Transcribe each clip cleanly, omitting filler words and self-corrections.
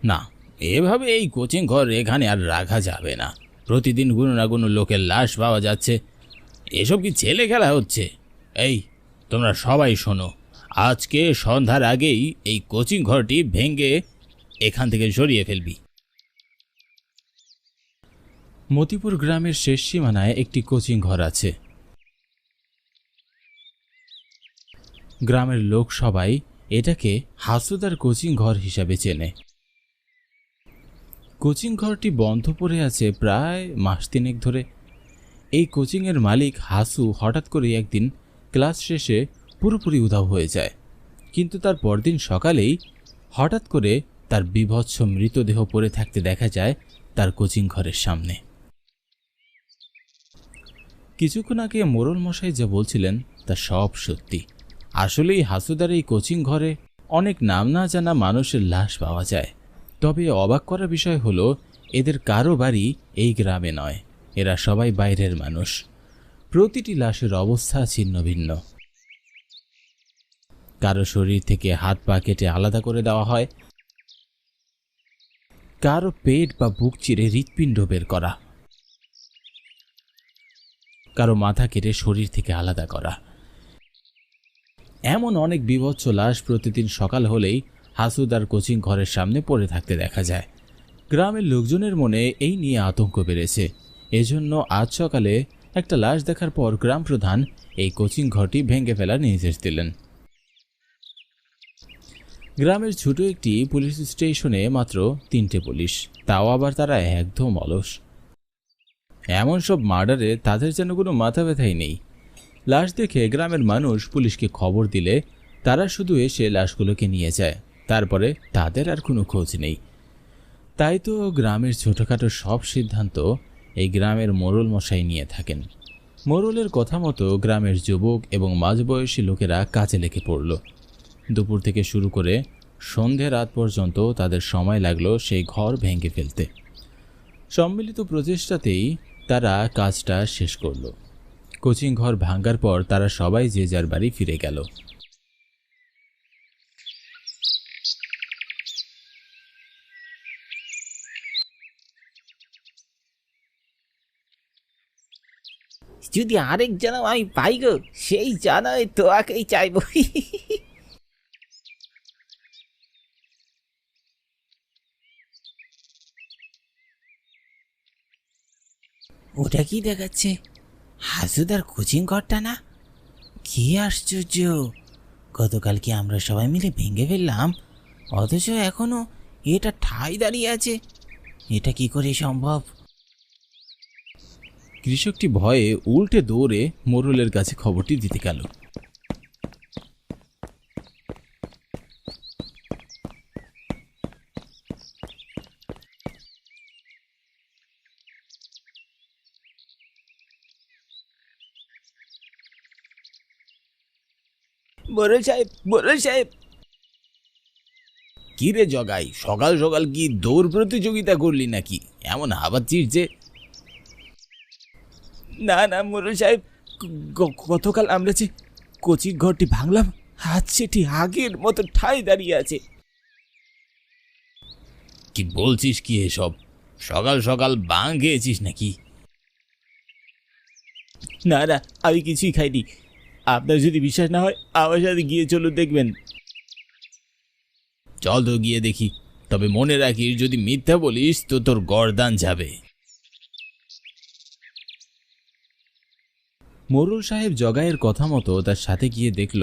না, এভাবে এই কোচিং ঘর এখানে আর রাখা যাবে না। প্রতিদিন কোনো না কোনো লোকের লাশ পাওয়া যাচ্ছে। এসব কি ছেলে খেলা হচ্ছে? এই, তোমরা সবাই শোনো, আজকে সন্ধ্যার আগেই এই কোচিং ঘরটি ভেঙে এখান থেকে সরিয়ে ফেলবি। মতিপুর গ্রামের শেষ সীমানায় একটি কোচিং ঘর আছে। গ্রামের লোক সবাই এটাকে হাসুদার কোচিং ঘর হিসাবে চেনে। কোচিং ঘরটি বন্ধ পড়ে আছে প্রায় মাস তিনেক ধরে। এই কোচিংয়ের মালিক হাসু হঠাৎ করে একদিন ক্লাস শেষে পুরোপুরি উধাও হয়ে যায়, কিন্তু তার পরদিন সকালেই হঠাৎ করে তার বিভৎস মৃতদেহ পড়ে থাকতে দেখা যায় তার কোচিং ঘরের সামনে। কিছুক্ষণ আগে মোড়ল মশাই যা বলছিলেন তা সব সত্যি। আসলেই হাসুদার এই কোচিং ঘরে অনেক নাম না জানা মানুষের লাশ পাওয়া যায়। তবে অবাক করার বিষয় হলো, এদের কারো বাড়ি এই গ্রামে নয়, এরা সবাই বাইরের মানুষ। প্রতিটি লাশের অবস্থা ছিন্ন ভিন্ন। কারো শরীর থেকে হাত পা কেটে আলাদা করে দেওয়া হয়, কারো পেট বা বুক চিরে হৃৎপিণ্ড বের করা, কারো মাথা কেটে শরীর থেকে আলাদা করা। এমন অনেক বিভৎস লাশ প্রতিদিন সকাল হলেই হাসুদার কোচিং ঘরের সামনে পড়ে থাকতে দেখা যায়। গ্রামের লোকজনের মনে এই নিয়ে আতঙ্ক বেড়েছে। এজন্য আজ সকালে একটা লাশ দেখার পর গ্রাম প্রধান এই কোচিং ঘরটি ভেঙে ফেলার নির্দেশ দিলেন। গ্রামের ছোট একটি পুলিশ স্টেশনে মাত্র 3টে পুলিশ, তাও আবার তারা একদম অলস। এমন সব মার্ডারে তাদের যেন কোনো মাথা ব্যথাই নেই। লাশ দেখে গ্রামের মানুষ পুলিশকে খবর দিলে তারা শুধু এসে লাশগুলোকে নিয়ে যায়, তারপরে তাদের আর কোনো খোঁজ নেই। তাই তো গ্রামের ছোটোখাটো সব সিদ্ধান্ত এই গ্রামের মোড়ল মশাই নিয়ে থাকেন। মোড়লের কথা মতো গ্রামের যুবক এবং মাঝবয়সী লোকেরা কাজে লেগে পড়ল। দুপুর থেকে শুরু করে সন্ধে রাত পর্যন্ত তাদের সময় লাগলো সেই ঘর ভেঙে ফেলতে। সম্মিলিত প্রচেষ্টাতেই তারা কাজটা শেষ করল। কোচিং ঘর ভাঙার পর তারা সবাই যে যার বাড়ি ফিরে গেল। যদি আরেক জনম আমি পাই গো, সেই জানাই তোয়াকেই চাইব। ওটা কি দেখাচ্ছে? হাসুদার কোচিং ঘরটা না? কি আশ্চর্য! গতকালকে আমরা সবাই মিলে ভেঙে ফেললাম, অথচ এখনো এটা ঠাই দাঁড়িয়ে আছে। এটা কি করে সম্ভব? কৃষকটি ভয়ে উল্টে দৌড়ে মোড়লের কাছে খবরটি দিতে গেল। মোড়ল সাহেব, মোড়ল সাহেব! কি রে জগাই, সকাল সকাল কি দৌড় প্রতিযোগিতা করলি নাকি? এমন হাবাচ্ছিস যে? না না মোড়ল সাহেব, গতকাল আমরা যে কোচিং ঘরটি ভাঙলাম, আজ সেটি আগের মতো ঠাই দাঁড়িয়ে আছে। কি বলছিস কি এসব? সকাল সকাল বাং খেয়েছিস নাকি? না না, আমি কিছুই খাইনি। আপনার যদি বিশ্বাস না হয় আমার সাথে গিয়ে চলুন, দেখবেন। চল তো গিয়ে দেখি, তবে মনে রাখিস যদি মিথ্যা বলিস তো তোর গর্দান যাবে। মোড়ল সাহেব জগাইয়ের কথা মতো তার সাথে গিয়ে দেখল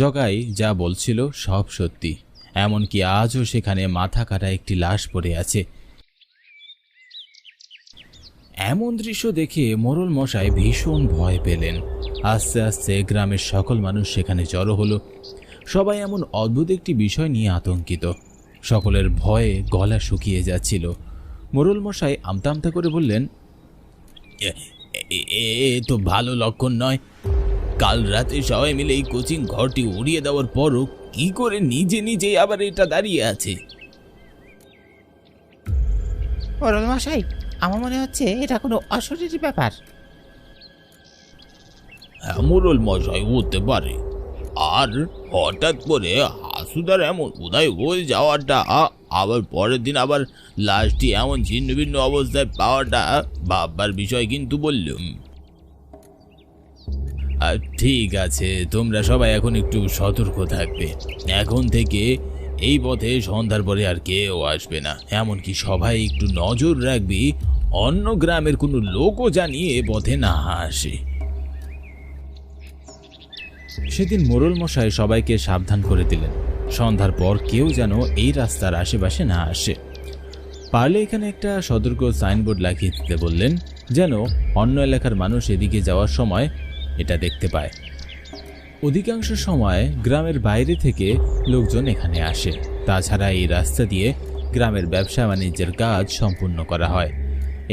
জগাই যা বলছিল সব সত্যি। এমনকি আজও সেখানে মাথা কাটা একটি লাশ পড়ে আছে। এমন দৃশ্য দেখে মোড়ল মশাই ভীষণ ভয় পেলেন। আস্তে আস্তে গ্রামের সকল মানুষ সেখানে জড়ো হলো। সবাই এমন অদ্ভুত একটি বিষয় নিয়ে আতঙ্কিত। সকলের ভয়ে গলা শুকিয়ে যাচ্ছিল। মোড়ল মশাই আমতা আমতা করে বললেন, এ তো ভালো লক্ষণ নয়। কাল রাতে সবাই মিলে এই কোচিং ঘরটি উড়িয়ে দেওয়ার পরও কি করে নিজে নিজেই আবার এটা দাঁড়িয়ে আছে? মোড়ল মশাই, আমার মনে হচ্ছে এটা কোনো অশরীরী ব্যাপার। মোড়ল মশাই হতে পারে, আর হঠাৎ করে হাসুদার এমন উদয় হয়ে যাওয়াটা আবার পরের দিন আবার লাশটি এমন ছিন্ন ভিন্ন অবস্থায় পাওয়াটা ভাববার বিষয় কিন্তু বললুম। ঠিক আছে, তোমরা সবাই এখন একটু সতর্ক থাকবে। এখন থেকে এই পথে সন্ধ্যার পরে আর কেউ আসবে না, এমনকি সবাই একটু নজর রাখবি অন্য গ্রামের কোনো লোকও জানিয়ে এ পথে না আসে। সেদিন মোড়ল মশাই সবাইকে সাবধান করে দিলেন, সন্ধ্যার পর কেউ যেন এই রাস্তার আশেপাশে না আসে। পারলে এখানে একটা সতর্ক সাইনবোর্ড লাগিয়ে দিতে বললেন, যেন অন্য এলাকার মানুষ এদিকে যাওয়ার সময় এটা দেখতে পায়। অধিকাংশ সময় গ্রামের বাইরে থেকে লোকজন এখানে আসে। তাছাড়া এই রাস্তা দিয়ে গ্রামের ব্যবসা বাণিজ্যের কাজ সম্পূর্ণ করা হয়।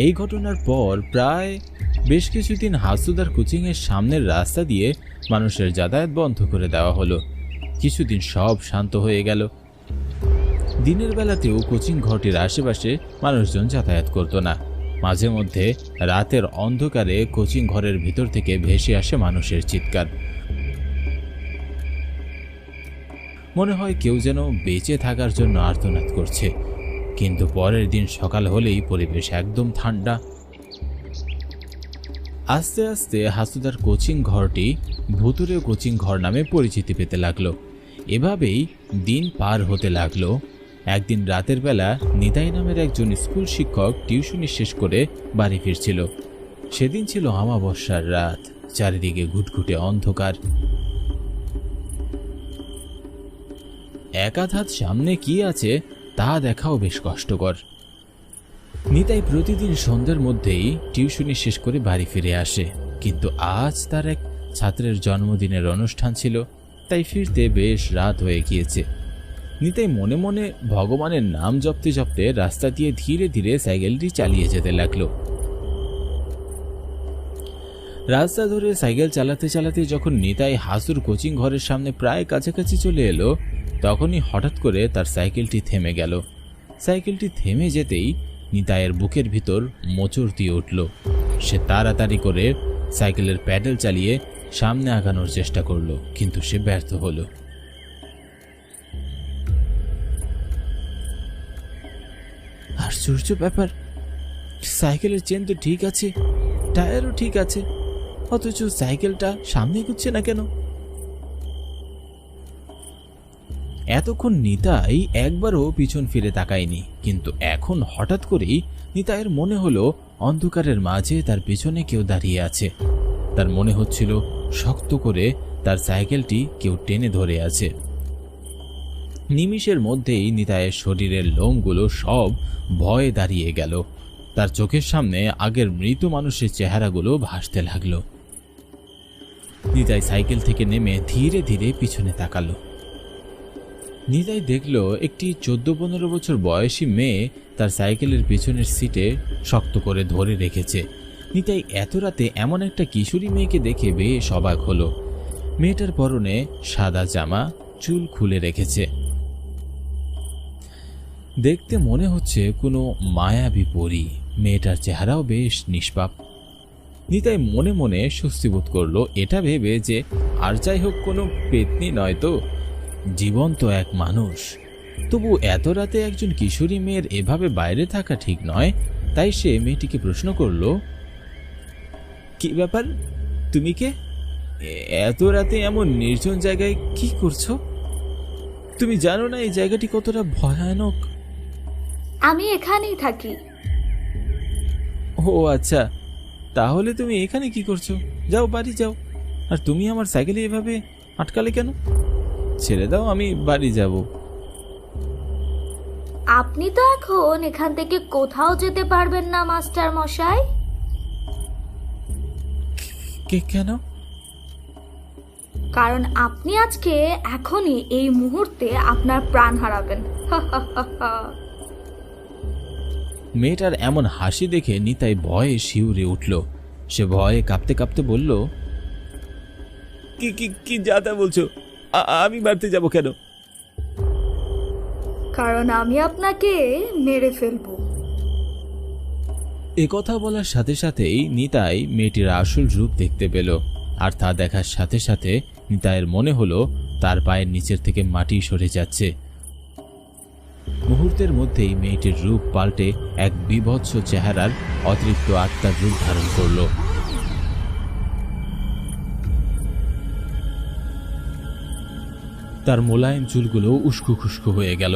এই ঘটনার পর প্রায় বেশ কিছুদিন হাসুদার কোচিংয়ের সামনের রাস্তা দিয়ে মানুষের যাতায়াত বন্ধ করে দেওয়া হলো। কিছুদিন সব শান্ত হয়ে গেল। দিনের বেলাতেও কোচিং ঘরটির আশেপাশে মানুষজন যাতায়াত করত না। মাঝে মধ্যে রাতের অন্ধকারে কোচিং ঘরের ভিতর থেকে ভেসে আসে মানুষের চিৎকার। মনে হয় কেউ যেন বেঁচে থাকার জন্য আর্তনাদ করছে। কিন্তু পরের দিন সকাল হলেই পরিবেশ একদম ঠান্ডা। আস্তে আস্তে হাসুদার কোচিং ঘরটি ভুতুরে কোচিং ঘর নামে পরিচিতি পেতে লাগলো। এভাবেই দিন পার হতে লাগলো। একদিন রাতের বেলা নিতাই নামের একজন স্কুল শিক্ষক টিউশনি শেষ করে বাড়ি ফিরছিল। সেদিন ছিল অমাবস্যার রাত, চারিদিকে ঘুটঘুটে অন্ধকার। এক আধ হাত সামনে কি আছে তা দেখাও বেশ কষ্টকর। নিতাই প্রতিদিন সন্ধ্যার মধ্যেই টিউশনি শেষ করে বাড়ি ফিরে আসে, কিন্তু আজ তার এক ছাত্রের জন্মদিনের অনুষ্ঠান ছিল, তাই ফিরতে বেশ রাত হয়ে গিয়েছে। নিতাই মনে মনে ভগবানের নাম জপতে জপতে রাস্তা দিয়ে ধীরে ধীরে সাইকেলটি চালিয়ে যেতে লাগলো। রাস্তা ধরে সাইকেল চালাতে চালাতে যখন নিতাই হাসুর কোচিং ঘরের সামনে প্রায় কাছাকাছি চলে এলো, তখনই হঠাৎ করে তার সাইকেলটি থেমে গেল। সাইকেলটি থেমে যেতেই নিতাইয়ের বুকের ভিতর মোচড় দিয়ে উঠল। সে তাড়াতাড়ি করে সাইকেলের প্যাডেল চালিয়ে সামনে আগানোর চেষ্টা করলো, কিন্তু সে ব্যর্থ হলো। আশ্চর্য ব্যাপার, সাইকেলের চেন তো ঠিক আছে, টায়ারও ঠিক আছে, অথচ সাইকেলটা সামনে এগোচ্ছে না কেন? এতক্ষণ নিতাই একবারও পিছন ফিরে তাকায়নি, কিন্তু এখন হঠাৎ করেই নিতাইয়ের মনে হলো অন্ধকারের মাঝে তার পিছনে কেউ দাঁড়িয়ে আছে। তার মনে হচ্ছিল শক্ত করে তার সাইকেলটি কেউ টেনে ধরে আছে। নিমিষের মধ্যেই নিতাইয়ের শরীরের লোমগুলো সব ভয়ে দাঁড়িয়ে গেল। তার চোখের সামনে আগের মৃত মানুষের চেহারাগুলো ভাসতে লাগলো। নিতাই সাইকেল থেকে নেমে ধীরে ধীরে পিছনে তাকালো। নিতাই দেখল একটি 14-15 বছর বয়সী মেয়ে তার সাইকেলের পিছনের সিটে শক্ত করে ধরে রেখেছে। নিতাই এত রাতে এমন একটা কিশোরী মেয়েকে দেখে বেশ অবাক হলো। মেয়েটার পরনে সাদা জামা, চুল খুলে রেখেছে। দেখতে মনে হচ্ছে কোনো মায়াবী পরী। মেয়েটার চেহারাও বেশ নিষ্পাপ। নিতাই মনে মনে স্বস্তি বোধ করলো, এটা ভেবে যে আর যাই হোক কোনো পেতনি নয় তো, জীবন্ত এক মানুষ। তবু এত রাতে একজন কিশোরী মেয়ের এভাবে বাইরে থাকা ঠিক নয়। তাই সে মেয়েটিকে প্রশ্ন করল, কি ব্যাপার, তুমি কে? এত রাতে এমন নির্জন জায়গায় কি করছো? তুমি জানো না এই জায়গাটি কতটা ভয়ানক? আমি এখানেই থাকি। ও আচ্ছা, তাহলে তুমি এখানে কি করছো? যাও, বাড়ি যাও। আর তুমি আমার সাইকেলে এভাবে আটকালে কেন? ছেড়ে দাও, আমি বাড়ি যাব। আপনি তো এখন এখান থেকে কোথাও যেতে পারবেন না মাস্টার মশাই। কেন? কারণ আপনি আজকে এখনই এই মুহূর্তে আপনার প্রাণ হারাবেন। মেয়েটার এমন হাসি দেখে নিতাই ভয়ে শিউরে উঠল। সে ভয়ে কাঁপতে কাঁপতে বলল, কি যা তা বলছো? আমি বাড়িতে যাব কেন? কারণ আমি আপনাকে মেরে ফেলবো। এ কথা বলার সাথে সাথেই নিতাই মেয়েটির আসল রূপ দেখতে পেল। আর তা দেখার সাথে সাথে নিতাইয়ের মনে হলো তার পায়ের নিচের থেকে মাটি সরে যাচ্ছে। মুহূর্তের মধ্যেই মেয়েটির রূপ পাল্টে এক বীভৎস চেহারার অতিরিক্ত আত্মার রূপ ধারণ করল। তার মোলায়েম চুলগুলো উস্কো খুস্কো হয়ে গেল,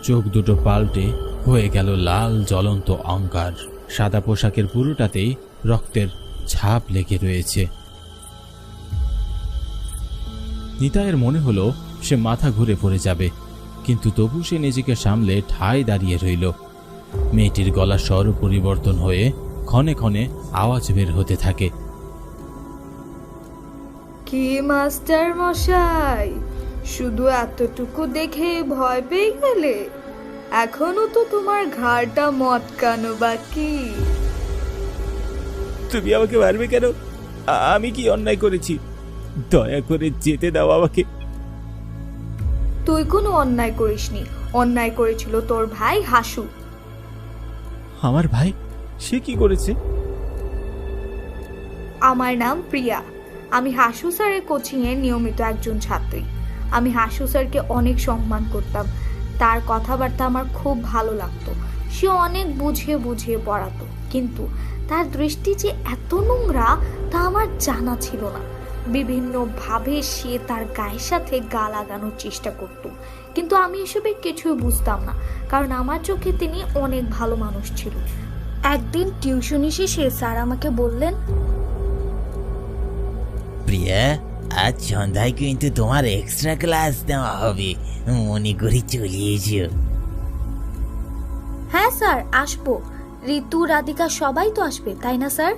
চোখ দুটো পাল্টে হয়ে গেল লাল জ্বলন্ত অঙ্গার। সাদা পোশাকের পুরোটাতেই রক্তের ছাপ লেগে রয়েছে। নিতাইয়ের মনে হলো সে মাথা ঘুরে পড়ে যাবে, কিন্তু তবু সে নিজেকে সামলে ঠায় দাঁড়িয়ে রইল। মেয়েটির গলার স্বর পরিবর্তন হয়ে ক্ষণে ক্ষণে আওয়াজ বের হতে থাকে। কি মাস্টার মশাই, শুধু এতটুকু দেখে ভয় পেয়ে গেলে? এখনো তো তোমার ঘাড়টা মটকানো বাকি। তুমি আমাকে মারবে কেন? আমি কি অন্যায় করেছি? দয়া করে যেতে দাও আমাকে। তুই কোনো অন্যায় করিসনি, অন্যায় করেছিল তোর ভাই হাসু। আমার ভাই? সে কি করেছে? আমার নাম প্রিয়া, আমি হাসু স্যারের কোচিংয়ের নিয়মিত একজন ছাত্রী। আমি হাসু স্যারকে অনেক সম্মান করতাম, তার কথাবার্তা আমার খুব ভালো লাগতো। সে অনেক বুঝিয়ে বুঝিয়ে পড়াতো, কিন্তু তার দৃষ্টি যে এত নোংরা তা আমার জানা ছিল না। বিভিন্নভাবে সে তার গায়ের সাথে গা লাগানোর চেষ্টা করত, কিন্তু আমি এসবের কিছুই বুঝতাম না, কারণ আমার চোখে তিনি অনেক ভালো মানুষ ছিল। একদিন টিউশনি শেষে স্যার আমাকে বললেন, প্রিয়া, আজ সন্ধ্যায় কিন্তু তোমার এক্সট্রা ক্লাস দেওয়া হবে, মনে করে চলে এসো। হ্যাঁ স্যার, আসবো। ঋতু, রাধিকা সবাই তো আসবে, তাই না স্যার?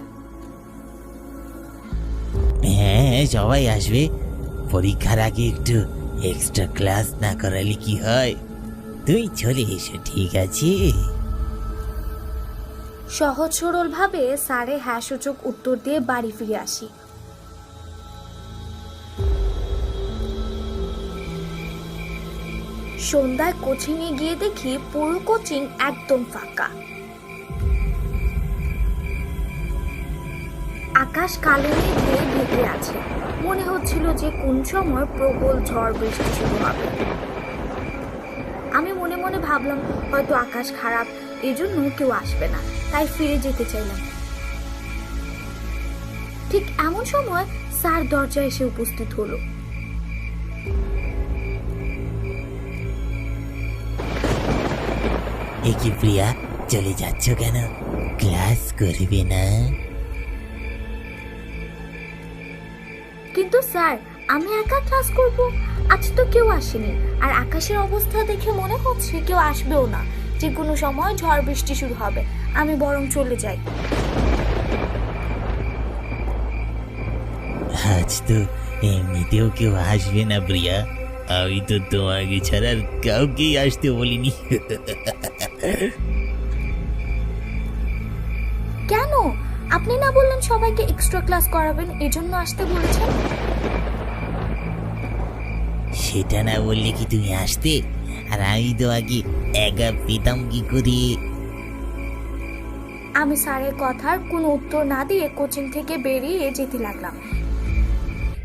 হ্যাঁ, সবাই আসবে। পরীক্ষার আগে একটু এক্সট্রা ক্লাস না করালে কি হয়? তুই চলে এসো, ঠিক আছে? সহজ সরল ভাবে স্যারে হ্যাঁ সূচক উত্তর দিয়ে বাড়ি ফিরে আসি। সন্ধ্যায় কোচিং এ গিয়ে দেখি পুরো কোচিং একদম ফাঁকা। আকাশ কালো মেঘে ঢেকে আছে, মনে হচ্ছিল যে কোন সময় প্রবল ঝড় বৃষ্টি শুরু হবে। আমি মনে মনে ভাবলাম হয়তো আকাশ খারাপ, এজন্য কেউ আসবে না, তাই ফিরে যেতে চাইলাম। ঠিক এমন সময় স্যার দরজায় এসে উপস্থিত হলো। এ কি প্রিয়া, চলে যাচ্ছ কেন? ক্লাস করবে না? কিন্তু স্যার, আমি একা ক্লাস করব? আজ তো কেউ আসেনি, আর আকাশের অবস্থা দেখে মনে হচ্ছে কেউ আসবেও না, যে কোনো সময় ঝড় বৃষ্টি শুরু হবে। আমি বরং চলে যাই। আজ তো এমনিতেও কেউ আসবে না প্রিয়া, আমি তো তোমাকে ছাড়া আর কাউকেই আসতে বলিনি। কেন? আপনি না বললেন সবাইকে এক্সট্রা ক্লাস করাবেন, এজন্য আসতে বলেছেন? সেটা না বললে কি তুমি আসতে? আর আমি তো আগে একা পেতাম কি করে? আমি স্যারের কথার কোনো উত্তর না দিয়ে কোচিং থেকে বেরিয়ে যেতে লাগলাম,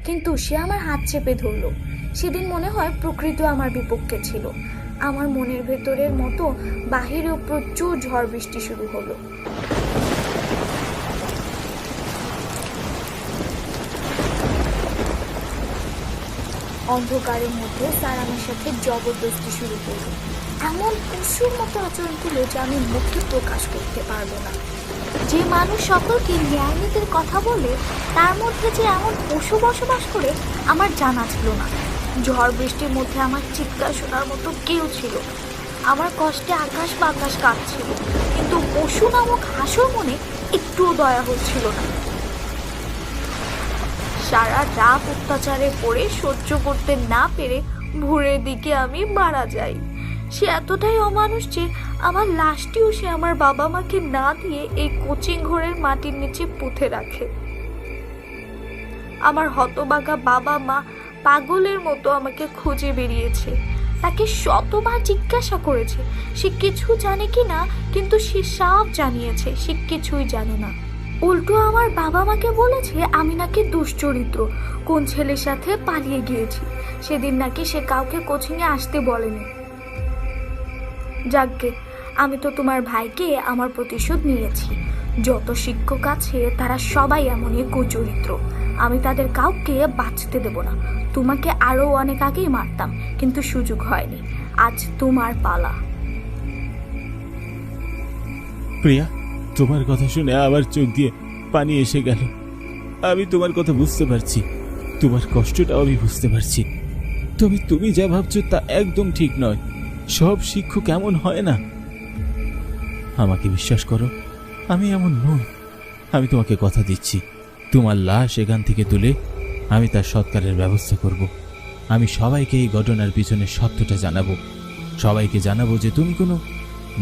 কিন্তু সে আমার হাত চেপে ধরলো। সেদিন মনে হয় প্রকৃতি আমার বিপক্ষে ছিল। আমার মনের ভেতরের মতো বাহিরেও প্রচুর ঝড় বৃষ্টি শুরু হলো। অন্ধকারের মধ্যে স্যার আমার সাথে জবরদস্তি শুরু করলো। এমন পশুর মতো আচরণ করলো যে আমি মুখে প্রকাশ করতে পারবো না। যে মানুষ সকলকে ন্যায় নীতির কথা বলে, তার মধ্যে যে এমন পশু বসবাস করে আমার জানা ছিল না। ঝড় বৃষ্টির মধ্যে আমার চিৎকার শোনার মতো কেউ ছিল। আমার কষ্টে আকাশ বাতাস কাঁপছিল, কিন্তু পশু নামক হাসুর মনে একটুও দয়া হচ্ছিল না। সারা রাত অত্যাচারে পড়ে সহ্য করতে না পেরে ভোরের দিকে আমি মারা যাই। সে এতটাই অমানুষ যে আমার লাশটিও সে আমার বাবা মাকে না দিয়ে এই কোচিং ঘরের মাটির নিচে পুঁতে রাখে। আমার হতবাগা বাবা মা পাগলের মতো আমাকে খুঁজে বেরিয়েছে। তাকে শতবার জিজ্ঞাসা করেছে সে কিছু জানে কি না, কিন্তু সে সাফ জানিয়েছে সে কিছুই জানে না। উল্টো আমার বাবা মাকে বলেছে আমি নাকি দুশ্চরিত্র, কোন ছেলের সাথে পালিয়ে গিয়েছি। সেদিন নাকি সে কাউকে কোচিংয়ে আসতে বলেনি। যাকগে, আমি তো তোমার ভাইকে আমার প্রতিশোধ নিয়েছি। যত শিক্ষক আছে তারা সবাই এমনই কুচরিত্র। আমি তাদের কাউকে বাঁচতে দেব না। তোমাকে আরও অনেক আগেই মারতাম, কিন্তু সুযোগ হয়নি। আজ তোমার পালা। প্রিয়া, তোমার কথা শুনে আবার চোখ দিয়ে পানি এসে গেল। আমি তোমার কথা বুঝতে পারছি, তোমার কষ্টটাও আমি বুঝতে পারছি। তবে তুমি যা ভাবছো তা একদম ঠিক নয়। সব শিক্ষক এমন হয় না। আমাকে বিশ্বাস করো, আমি এমন নই। আমি তোমাকে কথা দিচ্ছি, তোমার লাশ এখান থেকে তুলে আমি তার সৎকারের ব্যবস্থা করব। আমি সবাইকে এই ঘটনার পিছনে সত্যটা জানাবো। সবাইকে জানাবো যে তুমি কোনো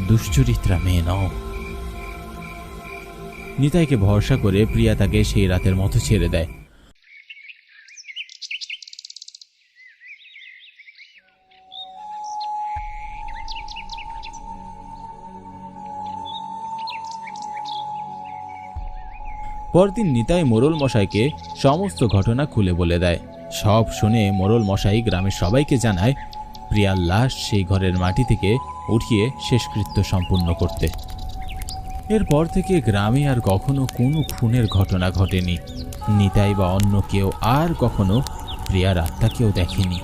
দুশ্চরিত্রা মেয়ে নও। নিতাইকে ভরসা করে প্রিয়া তাকে সেই রাতের মতো ছেড়ে দেয়। পরদিন নিতাই মোড়ল মশাইকে সমস্ত ঘটনা খুলে বলে দেয়। সব শুনে মোড়ল মশাই গ্রামের সবাইকে জানায় প্রিয়ার লাশ সেই ঘরের মাটি থেকে উঠিয়ে শেষকৃত্য সম্পূর্ণ করতে। এরপর থেকে গ্রামে আর কখনো কোনো খুনের ঘটনা ঘটেনি। নিতাই বা অন্য কেউ আর কখনো প্রিয়ার আত্মাকেও দেখেনি।